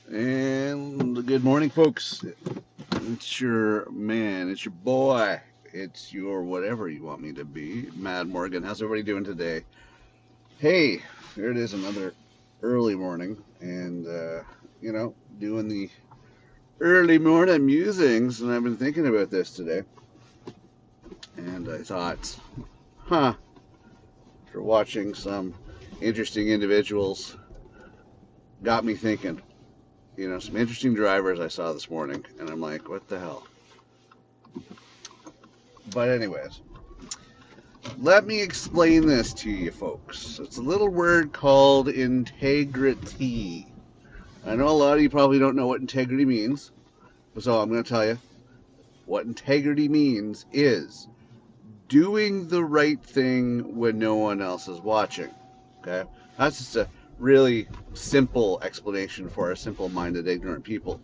And good morning, folks. It's your man, it's your boy, it's your whatever you want me to be, Mad Morgan. How's everybody doing today? Hey, there it is, another early morning, and doing the early morning musings. And I've been thinking about this today, and I thought, after watching some interesting individuals, got me thinking. Some interesting drivers I saw this morning, and I'm like, what the hell? But anyways, let me explain this to you folks. It's a little word called integrity. I know a lot of you probably don't know what integrity means, so I'm going to tell you what integrity means is doing the right thing when no one else is watching. Okay? That's just a really simple explanation for a simple-minded, ignorant people.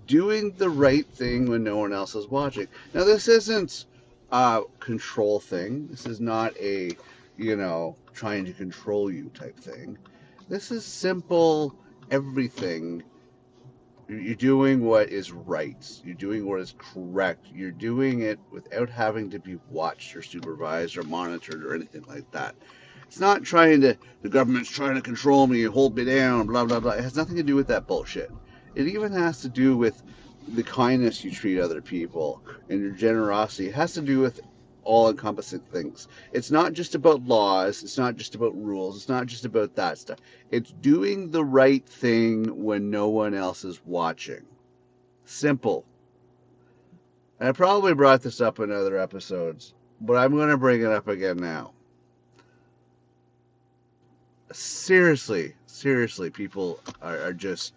Doing the right thing when no one else is watching. Now, this isn't a control thing. This is not a, trying to control you type thing. This is simple everything. You're doing what is right. You're doing what is correct. You're doing it without having to be watched or supervised or monitored or anything like that. It's not the government's trying to control me and hold me down, blah, blah, blah. It has nothing to do with that bullshit. It even has to do with the kindness you treat other people and your generosity. It has to do with all encompassing things. It's not just about laws. It's not just about rules. It's not just about that stuff. It's doing the right thing when no one else is watching. Simple. And I probably brought this up in other episodes, but I'm going to bring it up again now. Seriously, people are just,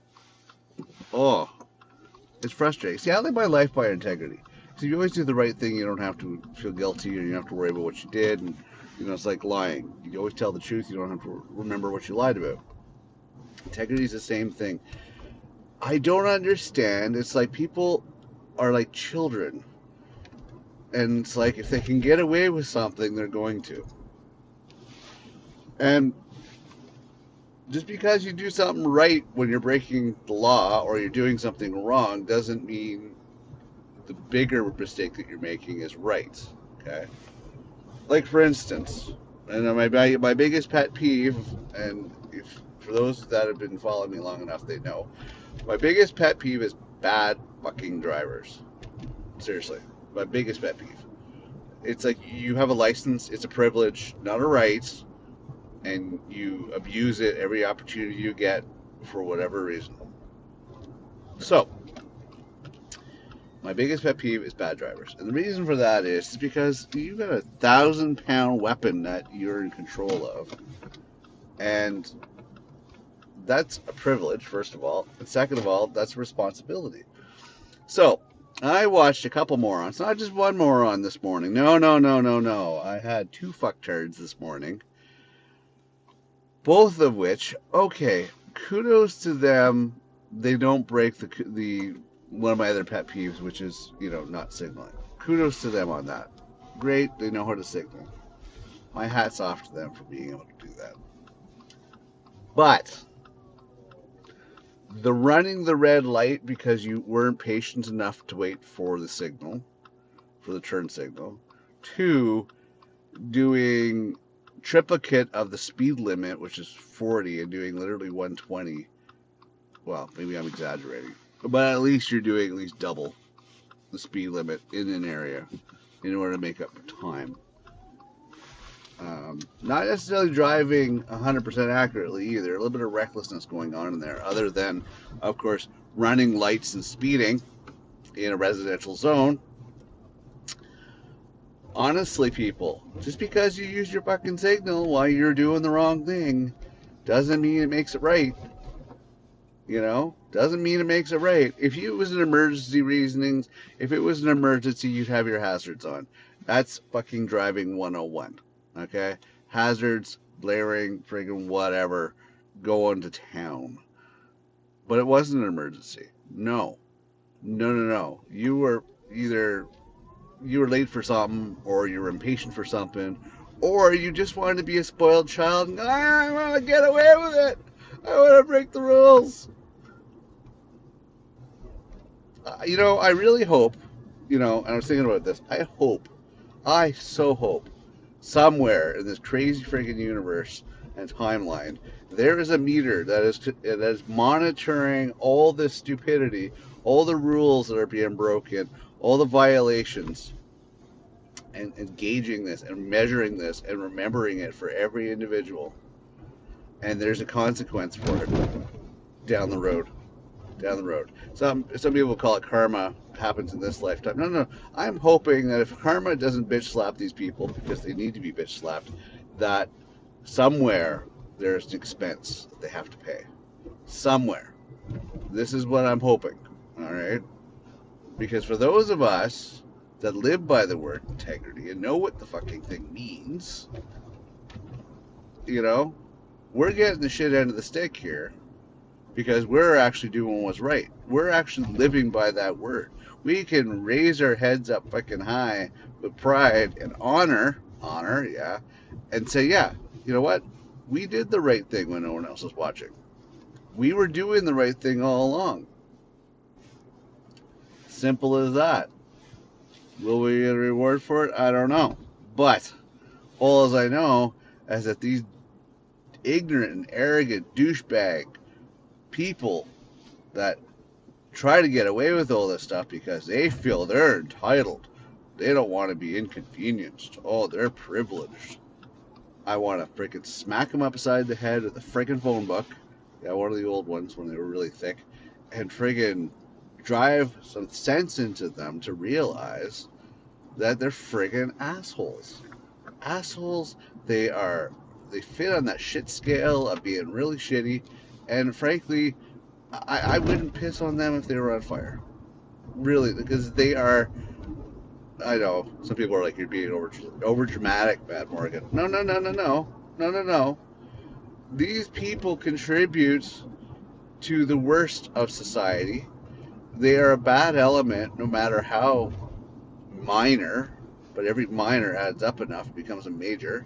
oh, it's frustrating. See, I live my life by integrity. So you always do the right thing, you don't have to feel guilty, or you don't have to worry about what you did. And, it's like lying. You always tell the truth, you don't have to remember what you lied about. Integrity is the same thing. I don't understand. It's like people are like children. And it's like if they can get away with something, they're going to. And just because you do something right when you're breaking the law or you're doing something wrong doesn't mean the bigger mistake that you're making is right. Okay? Like, for instance, and my biggest pet peeve, and if for those that have been following me long enough, they know, my biggest pet peeve is bad fucking drivers. Seriously, my biggest pet peeve. It's like you have a license, it's a privilege, not a right, and you abuse it every opportunity you get for whatever reason. So, my biggest pet peeve is bad drivers. And the reason for that is because you've got a 1,000-pound weapon that you're in control of. And that's a privilege, first of all. And second of all, that's a responsibility. So, I watched a couple morons. Not just one moron this morning. No. I had two fucktards this morning. Both of which, okay, kudos to them. They don't break the one of my other pet peeves, which is, not signaling. Kudos to them on that. Great, they know how to signal. My hat's off to them for being able to do that. But the running the red light because you weren't patient enough to wait for the signal, for the turn signal. 2, doing triplicate of the speed limit, which is 40, and doing literally 120. Well, maybe I'm exaggerating. But at least you're doing at least double the speed limit in an area in order to make up time. Not necessarily driving 100% accurately either. A little bit of recklessness going on in there, other than, of course, running lights and speeding in a residential zone. Honestly, people, just because you use your fucking signal while you're doing the wrong thing doesn't mean it makes it right. Doesn't mean it makes it right. If it was an emergency reasonings, if it was an emergency, you'd have your hazards on. That's fucking driving 101. Okay? Hazards, blaring, friggin' whatever, going to town. But it wasn't an emergency. No. You were late for something, or you were impatient for something, or you just wanted to be a spoiled child and I want to get away with it. I want to break the rules. I really hope, and I was thinking about this. I so hope, somewhere in this crazy freaking universe and timeline, there is a meter that is monitoring all this stupidity, all the rules that are being broken, all the violations, and gauging this and measuring this and remembering it for every individual. And there's a consequence for it down the road. Down the road. Some people call it karma. Happens in this lifetime. No, no. I'm hoping that if karma doesn't bitch slap these people because they need to be bitch slapped, that somewhere there's an expense that they have to pay. Somewhere. This is what I'm hoping. All right. Because for those of us that live by the word integrity and know what the fucking thing means, we're getting the shit end of the stick here because we're actually doing what's right. We're actually living by that word. We can raise our heads up fucking high with pride and honor, yeah, and say, yeah, you know what? We did the right thing when no one else was watching. We were doing the right thing all along. Simple as that. Will we get a reward for it? I don't know. But all as I know is that these ignorant and arrogant douchebag people that try to get away with all this stuff because they feel they're entitled. They don't want to be inconvenienced. Oh, they're privileged. I want to freaking smack them upside the head with a freaking phone book. Yeah, one of the old ones when they were really thick. And friggin' drive some sense into them to realize that they're friggin' assholes. Assholes, they fit on that shit scale of being really shitty. And frankly, I wouldn't piss on them if they were on fire. Really, because they are. I know some people are like, you're being over dramatic, Matt Morgan. No, no, no, no, no, no, no, no. These people contribute to the worst of society. They are a bad element, no matter how minor, but every minor adds up enough, it becomes a major.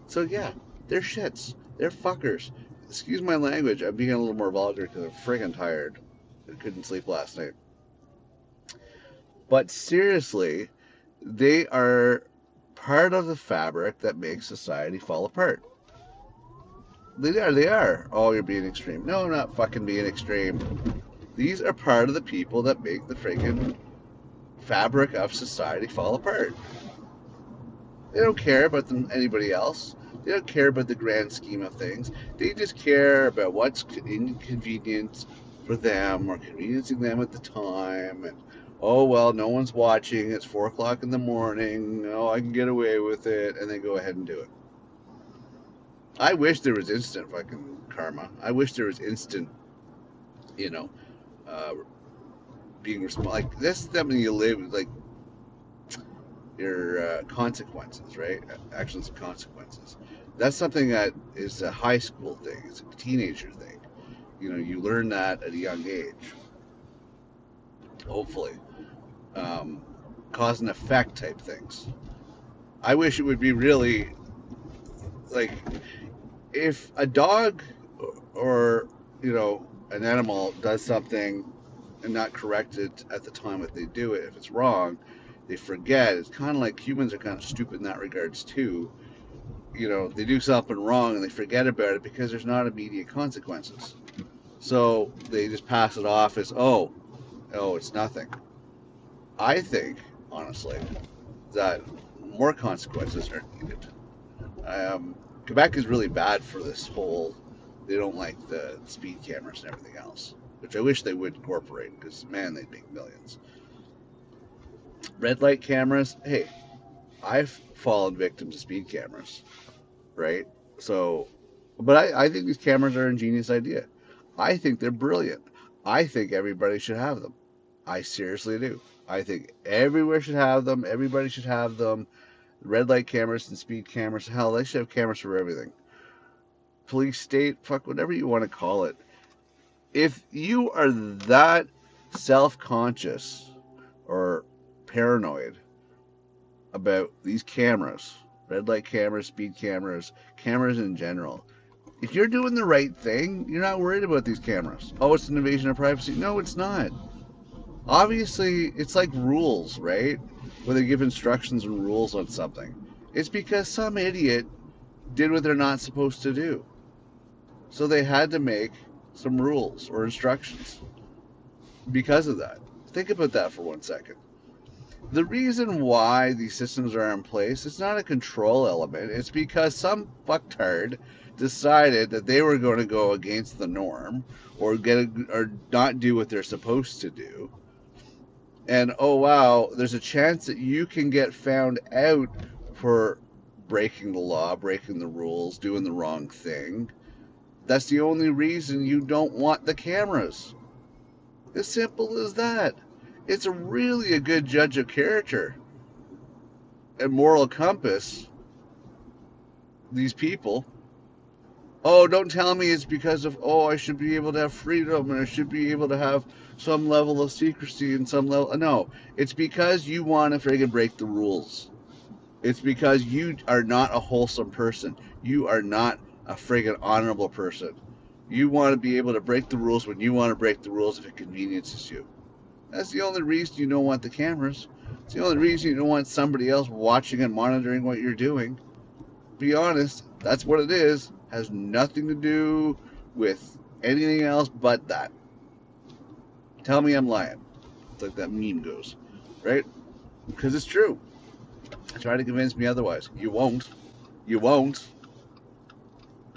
So yeah, they're shits. They're fuckers. Excuse my language. I'm being a little more vulgar because I'm friggin' tired. I couldn't sleep last night. But seriously, they are part of the fabric that makes society fall apart. They are. Oh, you're being extreme. No, I'm not fucking being extreme. These are part of the people that make the friggin' fabric of society fall apart. They don't care about anybody else. They don't care about the grand scheme of things. They just care about what's inconvenient for them or conveniencing them at the time. And oh well, no one's watching. It's 4 o'clock in the morning. Oh, I can get away with it, and they go ahead and do it. I wish there was instant fucking karma. I wish there was instant, being responsible. Like this is something you live like your consequences, right? Actions and consequences. That's something that is a high school thing. It's a teenager thing. You learn that at a young age. Hopefully, cause and effect type things. I wish it would be really like if a dog or an animal does something and not correct it at the time that they do it. If it's wrong, they forget. It's kind of like humans are kind of stupid in that regards too. They do something wrong and they forget about it because there's not immediate consequences. So they just pass it off as, oh, it's nothing. I think, honestly, that more consequences are needed. Quebec is really bad for this whole, they don't like the speed cameras and everything else, which I wish they would incorporate because, man, they'd make millions. Red light cameras, hey, I've fallen victim to speed cameras, right? So, but I think these cameras are an ingenious idea. I think they're brilliant. I think everybody should have them. I seriously do. I think everywhere should have them. Everybody should have them. Red light cameras and speed cameras. Hell, they should have cameras for everything. Police, state, fuck, whatever you want to call it. If you are that self-conscious or paranoid about these cameras, red light cameras, speed cameras, cameras in general, if you're doing the right thing, you're not worried about these cameras. Oh, it's an invasion of privacy. No, it's not. Obviously, it's like rules, right? When they give instructions and rules on something. It's because some idiot did what they're not supposed to do. So they had to make some rules or instructions because of that. Think about that for 1 second. The reason why these systems are in place is not a control element. It's because some fucktard decided that they were going to go against the norm or not do what they're supposed to do. And oh wow, there's a chance that you can get found out for breaking the law, breaking the rules, doing the wrong thing. That's the only reason you don't want the cameras. As simple as that. It's really a good judge of character and moral compass, these people. Oh, don't tell me it's because of, oh, I should be able to have freedom and I should be able to have some level of secrecy and some level. No, it's because you want to friggin' break the rules. It's because you are not a wholesome person. You are not a friggin' honorable person. You want to be able to break the rules when you want to break the rules if it conveniences you. That's the only reason you don't want the cameras. It's the only reason you don't want somebody else watching and monitoring what you're doing. Be honest, that's what it is. Has nothing to do with anything else but that. Tell me I'm lying. It's like that meme goes, right? Because it's true. Try to convince me otherwise. You won't. You won't.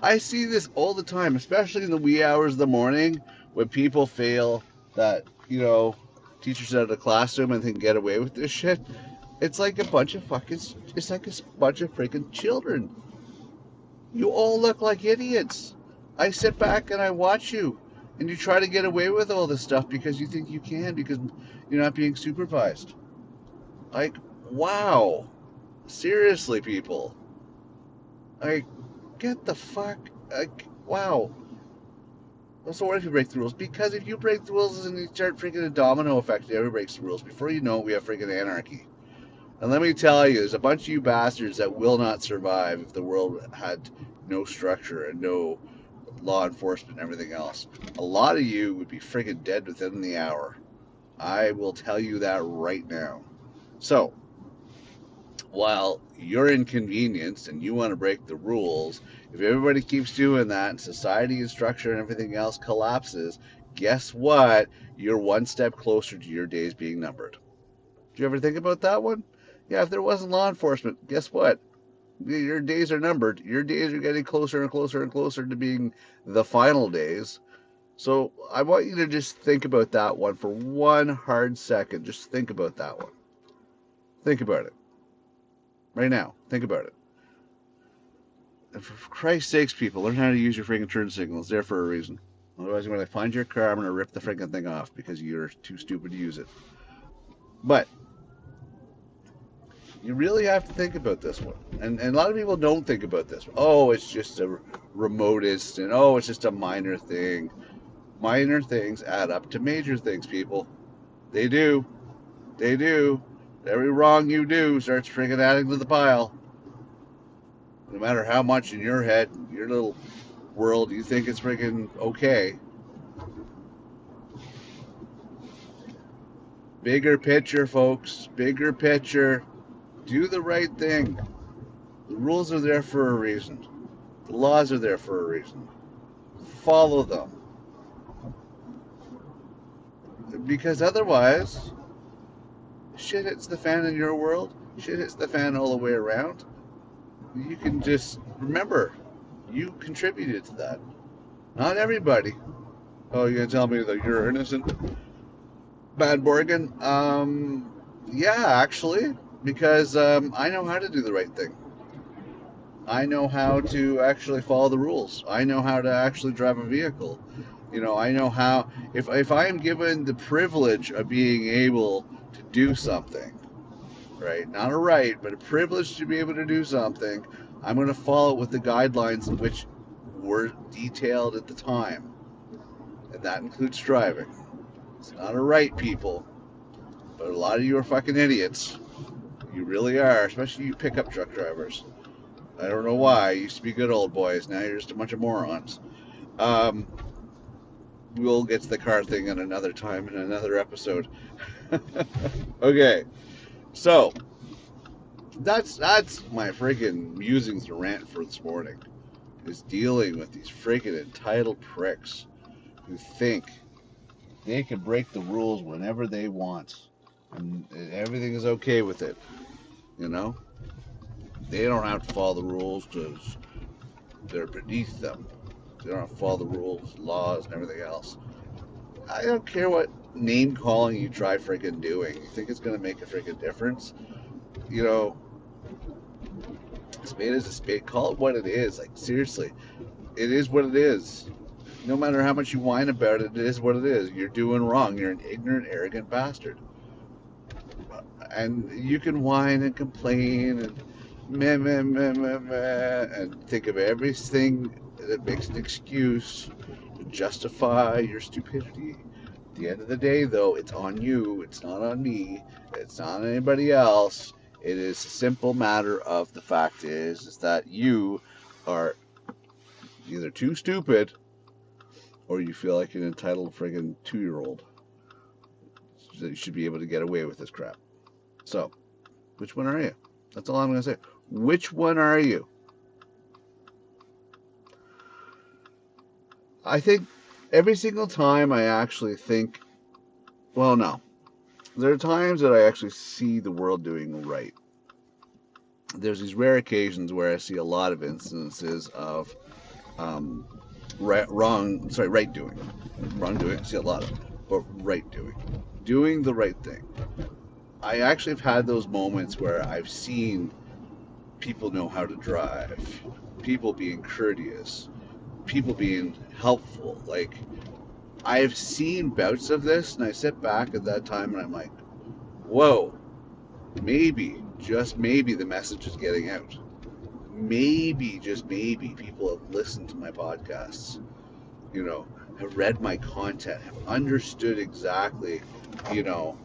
I see this all the time, especially in the wee hours of the morning when people feel that, teachers out of the classroom and they can get away with this shit. It's like a bunch of freaking children. You all look like idiots. I sit back and I watch you, and you try to get away with all this stuff because you think you can, because you're not being supervised. Like, wow. Seriously, people. Like, get the fuck. Like, wow. So what if you break the rules? Because if you break the rules and you start freaking a domino effect, everybody breaks the rules. Before you know it, we have freaking anarchy. And let me tell you, there's a bunch of you bastards that will not survive if the world had no structure and no law enforcement and everything else. A lot of you would be freaking dead within the hour. I will tell you that right now. So, while you're inconvenienced and you want to break the rules, if everybody keeps doing that and society and structure and everything else collapses, guess what? You're one step closer to your days being numbered. Do you ever think about that one? Yeah, if there wasn't law enforcement, guess what? Your days are numbered. Your days are getting closer and closer and closer to being the final days. So I want you to just think about that one for one hard second. Just think about that one. Think about it. Right now. Think about it. And for Christ's sakes, people, learn how to use your freaking turn signal. It's there for a reason. Otherwise, when I find your car, I'm going to rip the freaking thing off because you're too stupid to use it. But you really have to think about this one. And a lot of people don't think about this. Oh, it's just a remotest, and oh, it's just a minor thing. Minor things add up to major things, people. They do. They do. Every wrong you do starts freaking adding to the pile. No matter how much in your head, your little world, you think it's freaking okay. Bigger picture, folks. Bigger picture. Do the right thing. The rules are there for a reason. The laws are there for a reason. Follow them. Because otherwise, shit hits the fan in your world. Shit hits the fan all the way around. You can just remember, you contributed to that. Not everybody. Oh, you're going to tell me that you're innocent? Bad Borgen? Yeah, actually. Because I know how to do the right thing. I know how to actually follow the rules. I know how to actually drive a vehicle. I know how, if I am given the privilege of being able to do something, right? Not a right, but a privilege to be able to do something, I'm going to follow it with the guidelines in which were detailed at the time. And that includes driving. It's not a right, people. But a lot of you are fucking idiots. You really are, especially you pickup truck drivers. I don't know why. You used to be good old boys. Now you're just a bunch of morons. we'll get to the car thing at another time in another episode. Okay, so that's my freaking musings and rant for this morning. Is dealing with these freaking entitled pricks who think they can break the rules whenever they want, and everything is okay with it. You know, they don't have to follow the rules because they're beneath them. They don't have to follow the rules, laws, and everything else. I don't care what name calling you try freaking doing. You think it's going to make a freaking difference? You know, a spade is a spade. Call it what it is. Like, seriously, it is what it is. No matter how much you whine about it, it is what it is. You're doing wrong. You're an ignorant, arrogant bastard. And you can whine and complain and meh, meh, meh, meh, meh, and think of everything that makes an excuse to justify your stupidity. At the end of the day, though, it's on you. It's not on me. It's not on anybody else. It is a simple matter of the fact is that you are either too stupid or you feel like an entitled friggin' 2-year-old. So you should be able to get away with this crap. So, which one are you? That's all I'm going to say. Which one are you? I think every single time I actually think, well, no. There are times that I actually see the world doing right. There's these rare occasions where I see a lot of instances of right doing. Wrong doing, I see a lot of, but right doing. Doing the right thing. I actually have had those moments where I've seen people know how to drive, people being courteous, people being helpful. Like, I've seen bouts of this, and I sit back at that time and I'm like, whoa, maybe, just maybe the message is getting out. Maybe, just maybe, people have listened to my podcasts, you know, have read my content, have understood exactly, you know,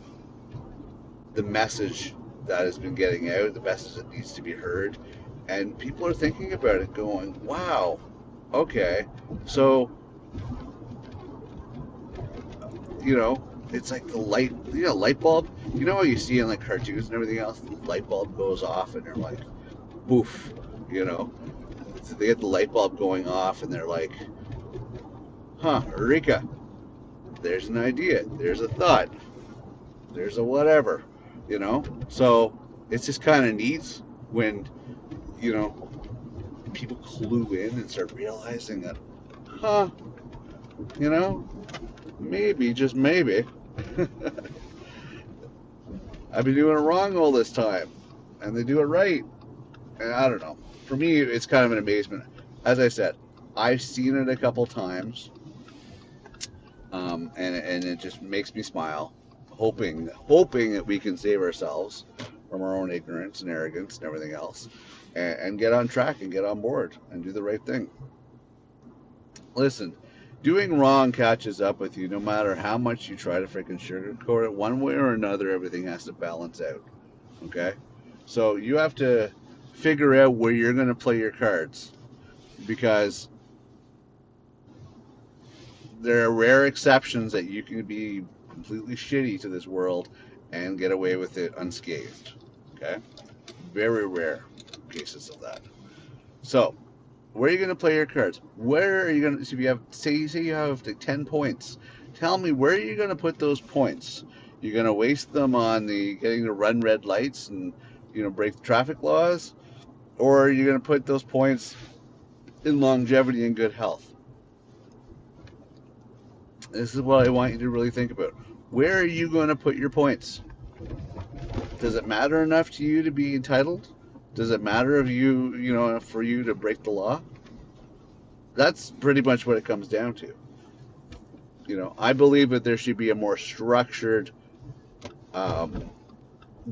the message that has been getting out, the message that needs to be heard. And people are thinking about it going, wow, okay, so, you know, it's like the light, you know, light bulb. You know how you see in like cartoons and everything else, the light bulb goes off and they're like, boof, you know. So they get the light bulb going off and they're like, huh, Eureka, there's an idea, there's a thought, there's a whatever, you know. So it's just kind of neat when, you know, people clue in and start realizing that, huh, you know, maybe, just maybe, I've been doing it wrong all this time, and they do it right. And I don't know. For me, it's kind of an amazement. As I said, I've seen it a couple times, and it just makes me smile, hoping that we can save ourselves from our own ignorance and arrogance and everything else, and get on track and get on board and do the right thing. Listen, doing wrong catches up with you no matter how much you try to freaking sugarcoat it. One way or another, everything has to balance out. Okay? So you have to figure out where you're going to play your cards, because there are rare exceptions that you can be completely shitty to this world and get away with it unscathed. Okay? Very rare cases of that. So, where are you going to play your cards? Where are you going to, so if you have, say you have like 10 points, tell me, where are you going to put those points? You're going to waste them on getting to run red lights and, you know, break the traffic laws? Or are you going to put those points in longevity and good health? This is what I want you to really think about. Where are you going to put your points? Does it matter enough to you to be entitled? Does it matter if you know, for you to break the law? That's pretty much what it comes down to. You know, I believe that there should be a more structured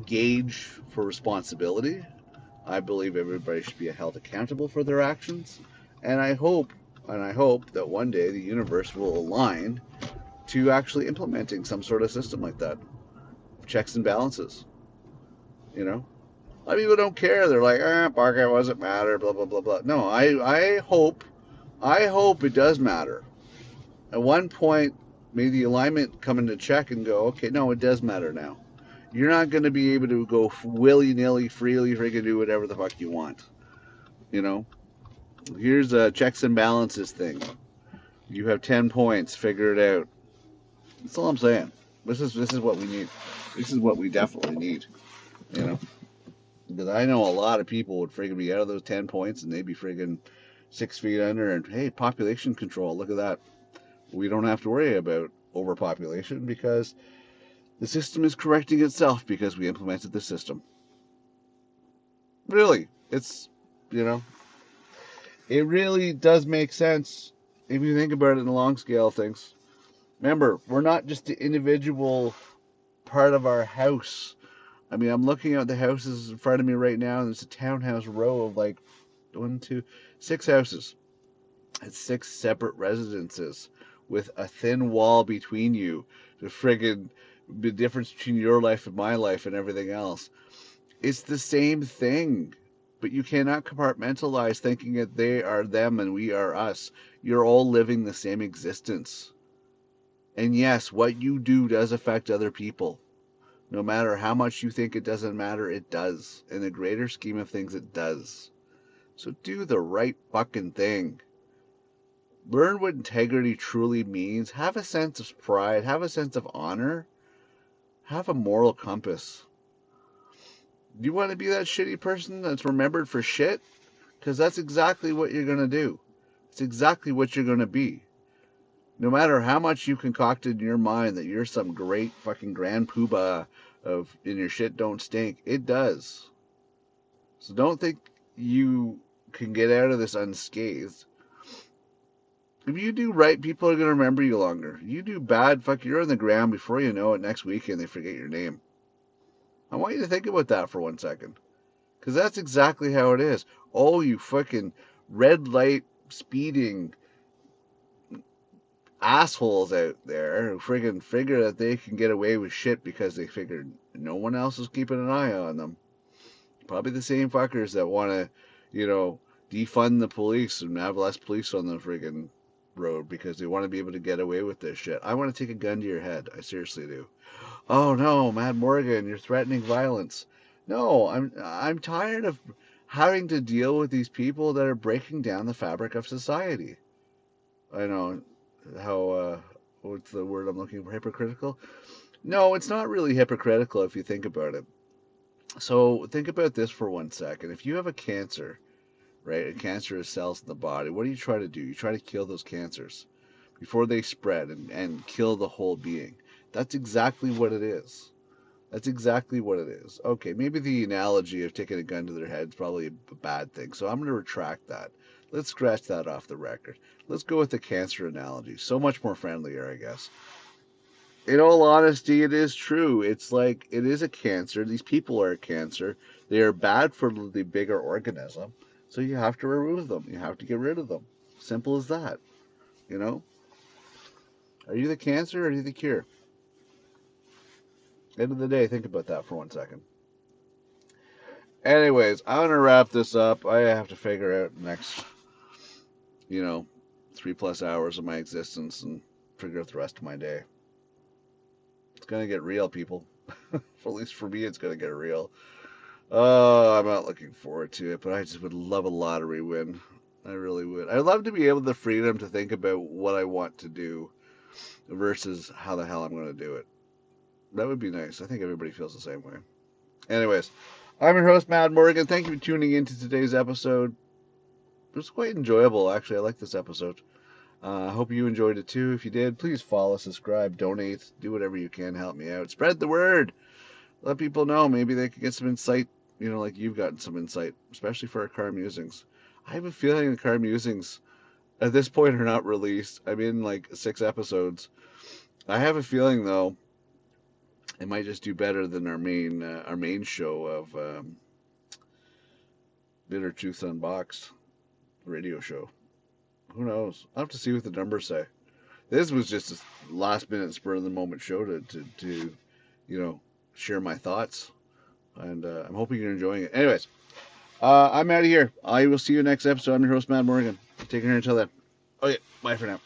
gauge for responsibility. I believe everybody should be held accountable for their actions, and I hope that one day the universe will align to actually implementing some sort of system like that, checks and balances. You know, a lot of people don't care. They're like, parking doesn't matter, blah blah blah blah. No, I hope it does matter. At one point, made the alignment come into check and go, okay, no, it does matter now. You're not going to be able to go willy nilly, freely, freaking do whatever the fuck you want. You know, here's a checks and balances thing. You have 10 points. Figure it out. That's all I'm saying. This is what we need. This is what we definitely need. You know, because I know a lot of people would friggin' be out of those 10 points and they'd be friggin' 6 feet under. And hey, population control. Look at that. We don't have to worry about overpopulation because the system is correcting itself because we implemented the system. Really, it's, you know, it really does make sense if you think about it in the long scale of things. Remember, we're not just the individual part of our house. I mean, I'm looking at the houses in front of me right now, and it's a townhouse row of like 6 houses. It's 6 separate residences with a thin wall between you. The friggin' the difference between your life and my life and everything else. It's the same thing, but you cannot compartmentalize thinking that they are them and we are us. You're all living the same existence. And yes, what you do does affect other people. No matter how much you think it doesn't matter, it does. In the greater scheme of things, it does. So do the right fucking thing. Learn what integrity truly means. Have a sense of pride. Have a sense of honor. Have a moral compass. Do you want to be that shitty person that's remembered for shit? Because that's exactly what you're going to do. It's exactly what you're going to be. No matter how much you concocted in your mind that you're some great fucking grand poobah of in your shit don't stink, it does. So don't think you can get out of this unscathed. If you do right, people are going to remember you longer. You do bad, fuck, you're on the ground before you know it. Next weekend, they forget your name. I want you to think about that for 1 second. Because that's exactly how it is. Oh, you fucking red light speeding assholes out there who friggin' figure that they can get away with shit because they figured no one else is keeping an eye on them. Probably the same fuckers that want to, defund the police and have less police on the friggin' road because they want to be able to get away with this shit. I want to take a gun to your head. I seriously do. Oh no, Matt Morgan, you're threatening violence. No, I'm tired of having to deal with these people that are breaking down the fabric of society. I know how what's the word I'm looking for? Hypocritical? No, it's not really hypocritical if you think about it. So think about this for 1 second. If you have a cancer, right? A cancerous cells in the body. What do you try to do? You try to kill those cancers before they spread and kill the whole being. That's exactly what it is. That's exactly what it is. Okay, maybe the analogy of taking a gun to their head is probably a bad thing, so I'm going to retract that. Let's scratch that off the record. Let's go with the cancer analogy. So much more friendlier, I guess. In all honesty, it is true. It's like it is a cancer. These people are a cancer. They are bad for the bigger organism. So you have to remove them. You have to get rid of them. Simple as that. You know? Are you the cancer or are you the cure? End of the day, think about that for 1 second. Anyways, I'm gonna wrap this up. I have to figure out the next, you know, 3+ hours of my existence and figure out the rest of my day. It's gonna get real, people. At least for me, it's gonna get real. Oh, I'm not looking forward to it, but I just would love a lottery win. I really would. I'd love to be able the freedom to think about what I want to do versus how the hell I'm going to do it. That would be nice. I think everybody feels the same way. Anyways, I'm your host, Matt Morgan. Thank you for tuning into today's episode. It was quite enjoyable, actually. I like this episode. I hope you enjoyed it too. If you did, please follow, subscribe, donate, do whatever you can to help me out. Spread the word. Let people know. Maybe they could get some insight, like you've gotten some insight, especially for our car musings. I have a feeling the car musings at this point are not released. I'm in like 6 episodes. I have a feeling though, it might just do better than our main show of Bitter Truth Unboxed radio show. Who knows? I'll have to see what the numbers say. This was just a last minute spur of the moment show to share my thoughts, and I'm hoping you're enjoying it. Anyways, I'm out of here. I will see you next episode. I'm your host, Matt Morgan. Take care until then. Okay, bye for now.